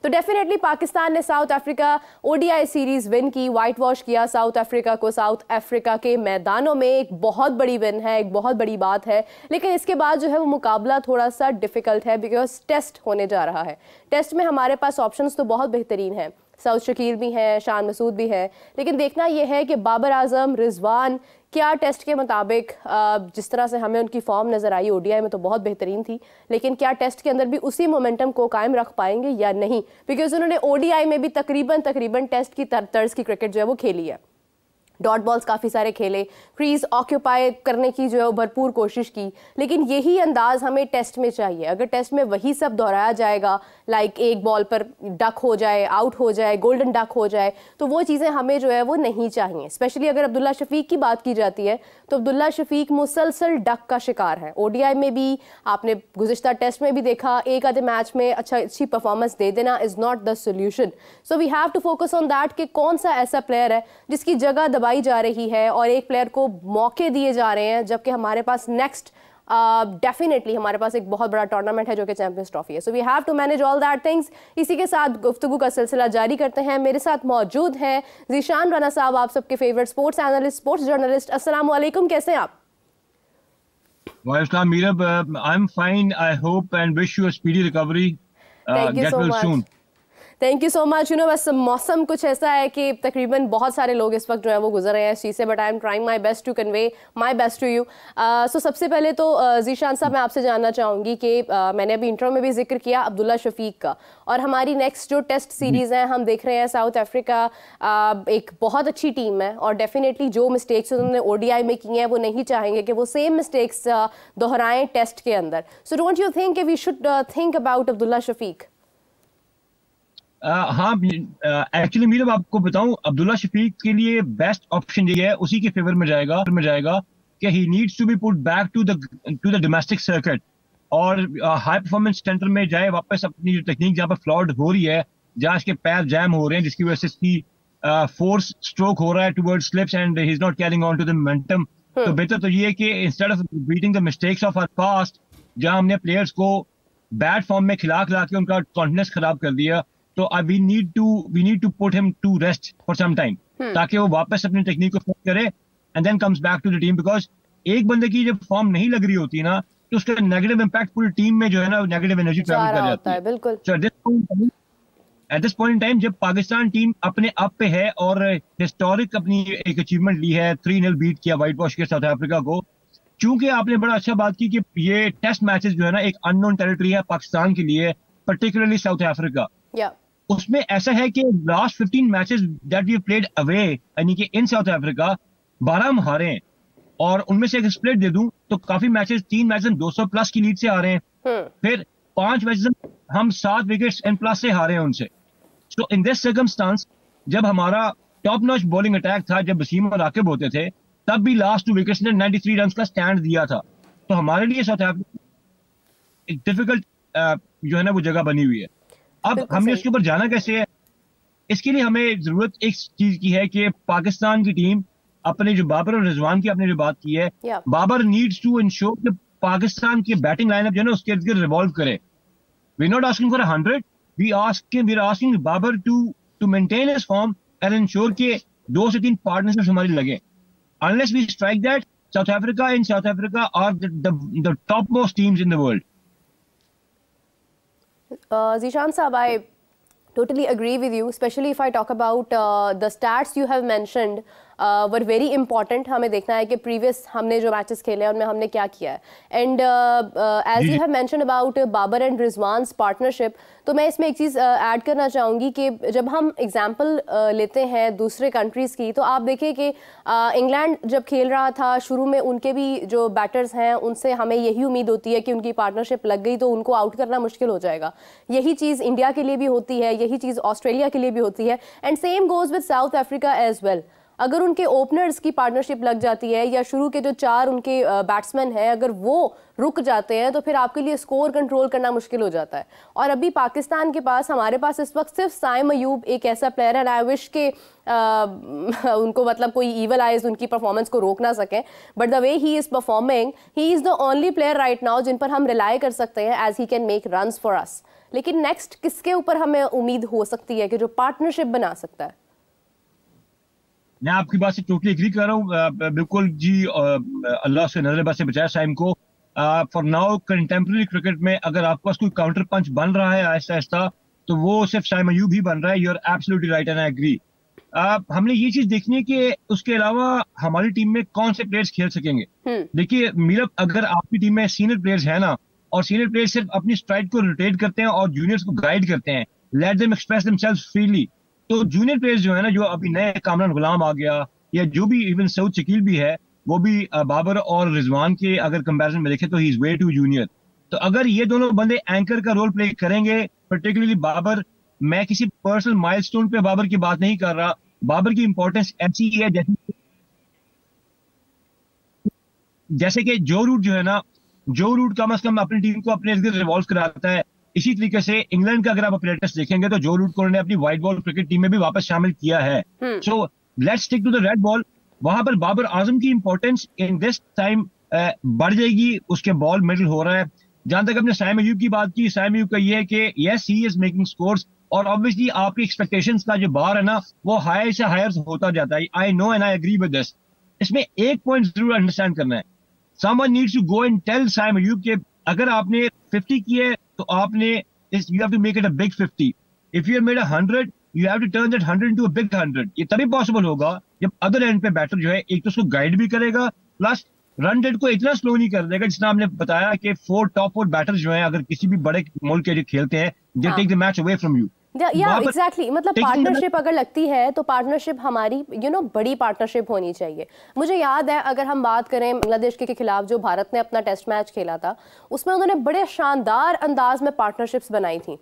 तो डेफिनेटली पाकिस्तान ने south Africa ODI series win की, व्हाइट वॉश किया साउथ अफ्रीका को साउथ अफ्रीका के मैदानों में। एक बहुत बड़ी विन है, एक बहुत बड़ी बात है, लेकिन इसके बाद जो है वो मुकाबला थोड़ा सा डिफिकल्ट है बिकॉज टेस्ट होने जा रहा है। टेस्ट में हमारे पास ऑप्शंस तो बहुत बेहतरीन है, सऊद शकील भी हैं, शान मसूद भी है, लेकिन देखना यह है कि बाबर आजम, रिजवान क्या टेस्ट के मुताबिक जिस तरह से हमें उनकी फॉर्म नज़र आई ओडीआई में तो बहुत बेहतरीन थी, लेकिन क्या टेस्ट के अंदर भी उसी मोमेंटम को कायम रख पाएंगे या नहीं, बिकॉज उन्होंने ओडीआई में भी तकरीबन टेस्ट की तर्ज की क्रिकेट जो है वो खेली है। डॉट बॉल्स काफ़ी सारे खेले, क्रीज ऑक्यूपाई करने की जो है भरपूर कोशिश की, लेकिन यही अंदाज हमें टेस्ट में चाहिए। अगर टेस्ट में वही सब दोहराया जाएगा, लाइक एक बॉल पर डक हो जाए, आउट हो जाए, गोल्डन डक हो जाए, तो वो चीज़ें हमें जो है वो नहीं चाहिए। स्पेशली अगर अब्दुल्ला शफीक की बात की जाती है तो अब्दुल्ला शफीक मुसलसल डक का शिकार है। ओडीआई में भी आपने गुज़िश्ता टेस्ट में भी देखा, एक आधे मैच में अच्छी परफॉर्मेंस दे देना is not the solution. So we have to focus on that कि कौन सा ऐसा प्लेयर है जिसकी जगह दबाई जा रही है और एक प्लेयर को मौके दिए जा रहे हैं, जबकि हमारे पास नेक्स्ट डेफिनेटली हमारे पास एक बहुत बड़ा टूर्नामेंट है जो कि चैंपियंस ट्रॉफी है। So we have to manage all that things. इसी के साथ गुफ्तगू का सिलसिला जारी करते हैं। मेरे साथ मौजूद हैं ज़ीशान राना साहब, आप सबके favourite sports analyst, sports journalist. अस्सलाम वालेकुम, कैसे हैं आप? वालेकुम Meerab, I am fine, I hope and wish you a speedy recovery, get well soon. Thank you so much. बस मौसम कुछ ऐसा है कि तकरीबन बहुत सारे लोग इस वक्त जो है वो गुजर रहे हैं इस चीज़ से, but I am trying my best to convey my best to you. So सबसे पहले तो ज़ीशान साहब मैं आपसे जानना चाहूँगी कि मैंने अभी इंट्रो में भी जिक्र किया अब्दुल्ला शफीक का, और हमारी नेक्स्ट जो टेस्ट सीरीज़ है हम देख रहे हैं साउथ अफ्रीका एक बहुत अच्छी टीम है, और डेफिनेटली जो मिस्टेक्स उन्होंने ओडीआई में की हैं वो नहीं चाहेंगे कि वो सेम मिस्टेक्स दोहराएं टेस्ट के अंदर। So don't you think we should think about Abdullah Shafique? हाँ, एक्चुअली मीरब आपको बताऊं, अब्दुल्ला शफीक के लिए बेस्ट ऑप्शन ये है, उसी के फेवर में जाएगा कि he needs to be put back to the domestic circuit और हाई परफॉर्मेंस सेंटर में जाए वापस। अपनी जो टेक्निक जहाँ पर फ्लॉड हो रही है, जहाँ इसके पैर जैम हो रहे हैं, जिसकी वजह से इसकी फोर्स स्ट्रोक हो रहा है towards slips and he is not carrying on to the momentum, तो बेहतर तो ये है कि instead of beating the mistakes of our past, जहाँ हमने प्लेयर्स को बैड फॉर्म में खिला के उनका कॉन्फिडेंस खराब कर दिया, तो we need to put him to rest for some time, ताकि वो वापस अपनी टेक्निक को फिट करे and then comes back to the team. Because एक बंदे की जब फॉर्म नहीं लग रही होती ना, तो उसका नेगेटिव इंपैक्ट पूरी टीम में जो है ना, नेगेटिव एनर्जी ट्रैवल कर जाती है। बिल्कुल। So at this point in time जब पाकिस्तान टीम अपने अप पे है और हिस्टोरिक अपनी एक अचीवमेंट ली है, 3-0 बीट किया व्हाइट वॉश के साउथ अफ्रीका को, चूंकि आपने बड़ा अच्छा बात की कि ये टेस्ट मैचेस जो है ना एक अननोन टेरिटरी है पाकिस्तान के लिए, पर्टिकुलरली साउथ अफ्रीका। उसमें ऐसा है कि last 15 matches that we played away, यानी कि इन साउथ अफ्रीका 12 हम हारे हैं, और उनमें से एक स्प्लिट दे दूं तो काफी मैचेस 3 मैचेस 200 प्लस की लीड से हारे हैं, फिर 5 मैचेस हम 7 विकेट्स एंड प्लस से हारे हैं उनसे। सो इन दिस सर्कमस्टांस जब हमारा टॉप नॉच बॉलिंग अटैक था, जब वसीम और राकिब होते थे, तब भी लास्ट 2 विकेट्स ने 93 रन का स्टैंड दिया था। तो हमारे लिए साउथ अफ्रीका एक डिफिकल्ट जो है ना वो जगह बनी हुई है। अब हमने उसके ऊपर जाना कैसे है, इसके लिए हमें जरूरत एक चीज की है कि पाकिस्तान की टीम अपने जो बाबर और रिजवान की आपने जो बात की है, बाबर नीड्स टू इंश्योर कि पाकिस्तान की बैटिंग लाइनअप जो है ना उसके इर्द गिर्द रिवॉल्व करे। We not asking for 100, we are asking Babar to maintain his form and ensure कि 2 से 3 पार्टनरशिप हमारी लगे। Unless we strike that, South Africa are the top most teams in the world. Zishan Saab, I totally agree with you, especially if I talk about the stats you have mentioned were very important. हमें देखना है कि previous हमने जो matches खेले हैं उनमें हमने क्या किया है, and as you have mention about Babar and Rizwan's partnership, तो मैं इसमें एक चीज़ ऐड करना चाहूँगी कि जब हम एग्जांपल लेते हैं दूसरे कंट्रीज़ की, तो आप देखिए कि इंग्लैंड जब खेल रहा था शुरू में, उनके भी जो बैटर्स हैं उनसे हमें यही उम्मीद होती है कि उनकी पार्टनरशिप लग गई तो उनको आउट करना मुश्किल हो जाएगा। यही चीज़ इंडिया के लिए भी होती है, यही चीज़ ऑस्ट्रेलिया के लिए भी होती है, and same goes with South Africa as well. अगर उनके ओपनर्स की पार्टनरशिप लग जाती है या शुरू के जो 4 उनके बैट्समैन हैं अगर वो रुक जाते हैं तो फिर आपके लिए स्कोर कंट्रोल करना मुश्किल हो जाता है। और अभी पाकिस्तान के पास, हमारे पास इस वक्त सिर्फ साइम अयूब एक ऐसा प्लेयर है, आई विश के उनको मतलब कोई ईवल आइज उनकी परफॉर्मेंस को रोक ना सकें, but the way he is performing, he is the only player right now जिन पर हम रिलाई कर सकते हैं as he can make runs for us. लेकिन नेक्स्ट किसके ऊपर हमें उम्मीद हो सकती है कि जो पार्टनरशिप बना सकता है? मैं आपकी बात से टोटली एग्री कर रहा हूँ, बिल्कुल जी। अल्लाह से नजर से बचाए साइम को। फॉर नाउ कंटेम्प्रेरी क्रिकेट में अगर आपके पास कोई काउंटर पंच बन रहा है आहिस्ता आहिस्ता, तो वो सिर्फ साइम अयूब ही बन रहा है। You are absolutely right and I agree. हमने ये चीज देखनी है कि उसके अलावा हमारी टीम में कौन से प्लेयर्स खेल सकेंगे। देखिए मीरा, अगर आपकी टीम में सीनियर प्लेयर्स है ना, और सीनियर प्लेयर्स सिर्फ अपनी स्ट्राइक को रोटेट करते हैं और जूनियर्स को गाइड करते हैं, let them express themselves freely, तो जूनियर प्लेयर्स जो है ना, जो अभी नए कामरान गुलाम आ गया, या जो भी इवन सऊद शकील भी है, वो भी बाबर और रिजवान के अगर कंपैरिजन में देखें तो he is way too junior. तो अगर ये दोनों बंदे एंकर का रोल प्ले करेंगे, पर्टिकुलरली बाबर, मैं किसी पर्सनल माइलस्टोन पे बाबर की बात नहीं कर रहा, बाबर की इंपॉर्टेंस ऐसी है जैसे कि जो रूट जो है ना, जो रूट कम से कम अपनी टीम को अपने इर्द गिर्द रिवॉल्व कराता है। इसी तरीके से इंग्लैंड का अगर आप अपडेट्स देखेंगे तो जो रूट को उन्होंने अपनी व्हाइट बॉल क्रिकेट टीम में भी वापस शामिल किया है। So let's stick to the red ball. वहां पर बाबर आजम की इंपॉर्टेंस इन दिस टाइम बढ़ जाएगी। उसके बॉल मिडल हो रहा है। जहां तक अपने साइम अयूब की बात की, साइम अयूब का ये है कि yes he is making scores, और ऑब्वियसली आपकी एक्सपेक्टेशंस का जो बार है ना, वो हायर से हायर होता जाता है। I know and I agree with this. इसमें एक पॉइंट जरूर अंडरस्टैंड करना है, someone needs to go and tell Saim Ayub के अगर आपने 50 किए तो आपने you have to make it a big 50। If you have made 100, you have to turn that 100 into a big 100। ये तभी पॉसिबल होगा जब अदर एंड पे बैटर जो है एक तो उसको गाइड भी करेगा, प्लस रन रेट को इतना स्लो नहीं कर देगा। जितना हमने बताया कि टॉप 4 बैटर्स जो हैं अगर किसी भी बड़े मुल्क के जो खेलते हैं, they take the match away from you. या एग्जैक्टली, मतलब पार्टनरशिप अगर लगती है तो पार्टनरशिप हमारी बड़ी पार्टनरशिप होनी चाहिए। मुझे याद है, अगर हम बात करें बांग्लादेश के खिलाफ जो भारत ने अपना टेस्ट मैच खेला था, उसमें उन्होंने बड़े शानदार अंदाज में पार्टनरशिप्स बनाई थी,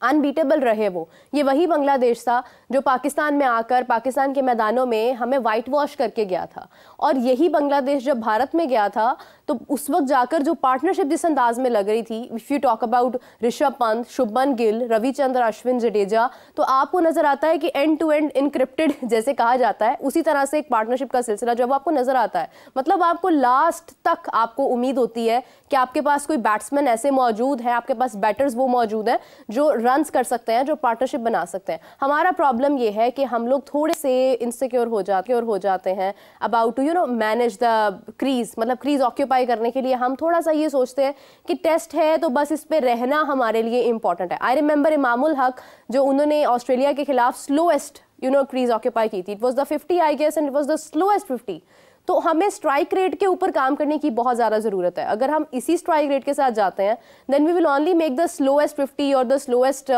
अनबीटेबल रहे वो। ये वही बांग्लादेश था जो पाकिस्तान में आकर पाकिस्तान के मैदानों में हमें वाइट वॉश करके गया था, और यही बांग्लादेश जब भारत में गया था तो उस वक्त जाकर जो पार्टनरशिप जिस अंदाज में लग रही थी, if you talk about Rishabh Pant, Shubman Gill, Ravichandra Ashwin, Jadeja, तो आपको नजर आता है कि एंड टू एंड इनक्रिप्टेड जैसे कहा जाता है, उसी तरह से एक पार्टनरशिप का सिलसिला जब आपको नजर आता है, मतलब आपको लास्ट तक आपको उम्मीद होती है कि आपके पास कोई बैट्समैन ऐसे मौजूद है, आपके पास बैटर्स वो मौजूद हैं जो रन्स कर सकते हैं, जो पार्टनरशिप बना सकते हैं। हमारा प्रॉब्लम ये है कि हम लोग थोड़े से इनसिक्योर हो जाते हैं about to manage the crease, मतलब क्रीज ऑक्यूपाई करने के लिए हम थोड़ा सा ये सोचते हैं कि टेस्ट है तो बस इस पे रहना हमारे लिए इंपॉर्टेंट है। आई रिमेंबर इमामुल हक, जो उन्होंने ऑस्ट्रेलिया के खिलाफ स्लोएस्ट क्रीज ऑक्यूपाई की थी, it was the 50 I guess, and it was the slowest 50। तो हमें स्ट्राइक रेट के ऊपर काम करने की बहुत ज्यादा जरूरत है। अगर हम इसी स्ट्राइक रेट के साथ जाते हैं, then we will only make the slowest 50 और द स्लोएस्ट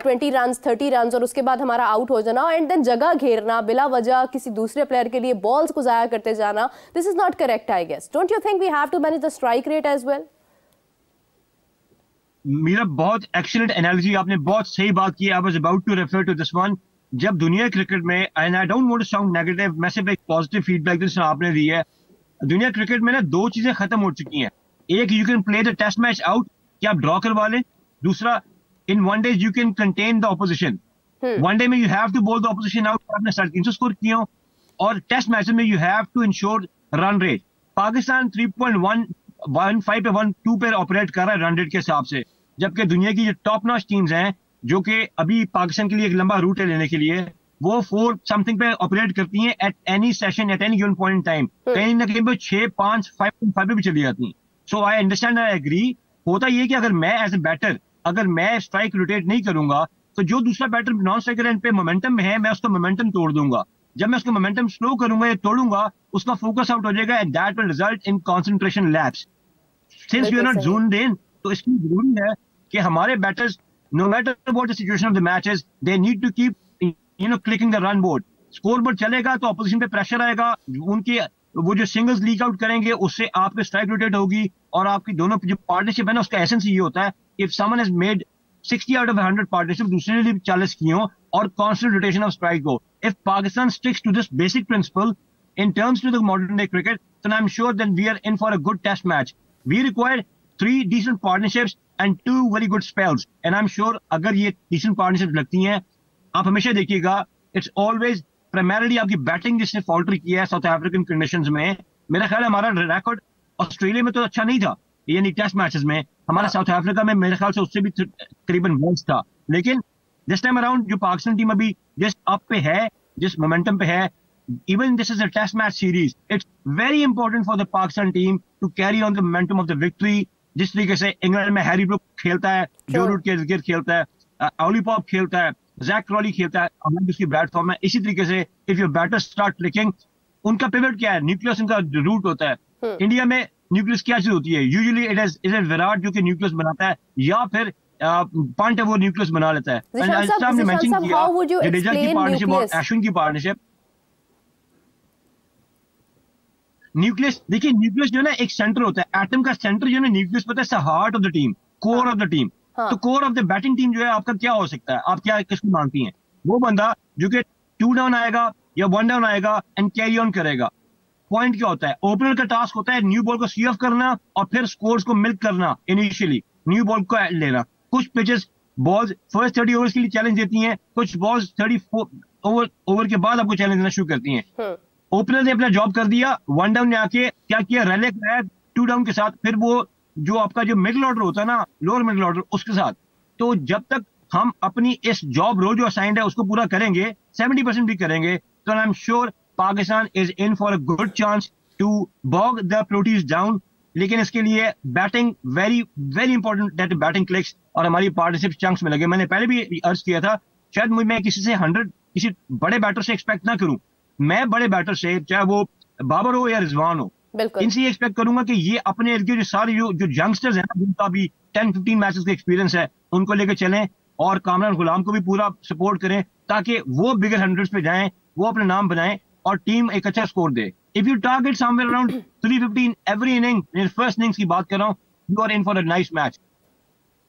20 रन, 30 रन, और उसके बाद हमारा आउट हो जाना, एंड देन जगह घेरना बिला वजह किसी दूसरे प्लेयर के लिए बॉल्स को जाया करते जाना। This is not correct I guess. Don't you think we have to manage the strike rate as well? मेरा बहुत एक्सीलेंट एनालिसिस, आपने बहुत सही बात की। I was about to refer to this one. जब दुनिया क्रिकेट में, and I don't want to sound negative, मैं सिर्फ एक पॉजिटिव फीडबैक जिस आपने दी है, दुनिया क्रिकेट में ना 2 चीजें खत्म हो चुकी हैं। एक, you can play the test match out, कि आप ड्रॉ करवा लें। दूसरा, in one day you can contain the opposition. One day में you have to bowl the opposition out, आपने 350 स्कोर किए हो, और टेस्ट मैच में you have to ensure run rate. Pakistan 3.15 पे 12 पे ऑपरेट कर रहा है रन रेट के हिसाब से, जबकि दुनिया की जो टॉप नॉच टीम्स हैं जो कि अभी पाकिस्तान के लिए एक लंबा रूट है लेने के लिए, वो 4 समथिंग पे ऑपरेट करती हैं at any session, at any given point in time. कहीं ना कहीं पे 6, 5, 5.5 पे भी चली जाती हैं। सो आई अंडरस्टैंड, आई एग्री। होता ये कि अगर मैं एज ए बैटर, अगर मैं स्ट्राइक रोटेट नहीं करूंगा, तो जो दूसरा बैटर नॉन स्ट्राइकर एंड पे मोमेंटम में है, मैं उसका मोमेंटम तोड़ दूंगा। जब मैं उसका मोमेंटम स्लो करूंगा या तोड़ूंगा, उसका फोकस आउट हो जाएगा, and that will result in concentration lapse. Since we are not zoned in, तो इसकी जरूरी है कि हमारे batters, no matter what the situation of the match is, they need to keep clicking the run board. Score board चलेगा तो opposition पे pressure आएगा, उनके वो जो सिंगल्स लीक आउट करेंगे उससे आपके स्ट्राइक रोटेट होगी, और आपकी दोनों जो पार्टनरशिप है ना, उसका एसेंस ये होता है, if someone has made 60 out of 100 partnership, दूसरे ने भी 40 की हो, और कांस्टेंट रोटेशन ऑफ स्ट्राइक हो। If Pakistan sticks to this basic principle in terms to the modern day cricket, then I'm sure then we are in for a good test match. We require 3 decent partnerships and 2 very good spells, and I'm sure अगर ये decent partnerships लगती हैं, आप हमेशा देखिएगा, it's always primarily आपकी batting जिसने falter किया है साउथ अफ्रीकन कंडीशंस में। मेरा ख्याल है हमारा रिकॉर्ड ऑस्ट्रेलिया में तो अच्छा नहीं था, यानी टेस्ट मैचेस में हमारा साउथ अफ्रीका में मेरे ख्याल से उससे भी करीबन वर्स था। लेकिन दिस टाइम अराउंड जो पाकिस्तान टीम अभी जिस अप पे है, जिस मोमेंटम पे है, even this is a test match series, it's very important for the Pakistan team to carry on the momentum of the victory। जिस तरीके से इंग्लैंड में हैरी ब्रुक खेलता है, जो रूट के गिर खेलता है, ऑली पॉप खेलता है, जैक क्रॉली खेलता है, हमारी उसकी बैट फॉर्म है। इसी तरीके से if your batter start clicking, उनका पिवट क्या है, न्यूक्लियस उनका रूट होता है। इंडिया में न्यूक्लियस क्या चीज होती है, यूजुअली इट इज विराट जो कि न्यूक्लियस बनाता है, या फिर पंट है वो न्यूक्लियस बना लेता है। आपने मेंशन किया जडेजा की पार्टनरशिप और अश्विन की पार्टनरशिप। न्यूक्लियस देखिए, न्यूक्लियस जो है ना एक सेंटर होता है, एटम का सेंटर जो है ना न्यूक्लियस पता है, heart of the team, core of the team. तो core of the batting team जो है आपका क्या हो सकता है, आप क्या किसको मानती हैं? वो बंदा जो कि 2 डाउन आएगा या 1 डाउन आएगा एंड कैरी ऑन करेगा। पॉइंट क्या होता है, ओपनर का टास्क होता है न्यू बॉल को सी ऑफ करना और फिर स्कोर्स को मिल्क करना, इनिशियली न्यू बॉल को लेना। कुछ पिचेस बॉल्स फर्स्ट 30 ओवर्स के लिए चैलेंज देती हैं, कुछ बॉल्स 34 ओवर के बाद आपको चैलेंज देना शुरू करती हैं। ओपनर ने अपना जॉब कर दिया, 1 डाउन में आके क्या किया, रैले कराया 2 डाउन के साथ, फिर वो जो आपका जो मिडिल ऑर्डर होता है ना, लोअर मिडिल ऑर्डर, उसके साथ। तो जब तक हम अपनी इस जॉब रोल जो असाइंड है उसको पूरा करेंगे, 70% भी करेंगे, तो I am sure Pakistan is in for a good chance to bog the Proteas down. लेकिन इसके लिए batting very very important that batting clicks, और हमारी पार्टनरशिप चंक्स में लगे। मैंने पहले भी अर्ज किया था, शायद मैं किसी से 100 किसी बड़े बैटर से एक्सपेक्ट ना करूं, मैं बड़े बैटर से, चाहे वो बाबर हो या रिजवान हो, इनसे ये एक्सपेक्ट करूंगा कि ये अपने इर्द गिर्द सारे जो यंगस्टर्स हैं जिनका भी 10-15 मैचेस का एक्सपीरियंस है, उनको लेकर चलें और कामरान गुलाम को भी पूरा सपोर्ट करें, ताकि वो बिगर 100s पे जाएं, वो अपना नाम बनाएं और टीम एक अच्छा स्कोर दे। If you target somewhere around 315 every inning, first innings की बात कर रहा हूँ, you are in for a nice match.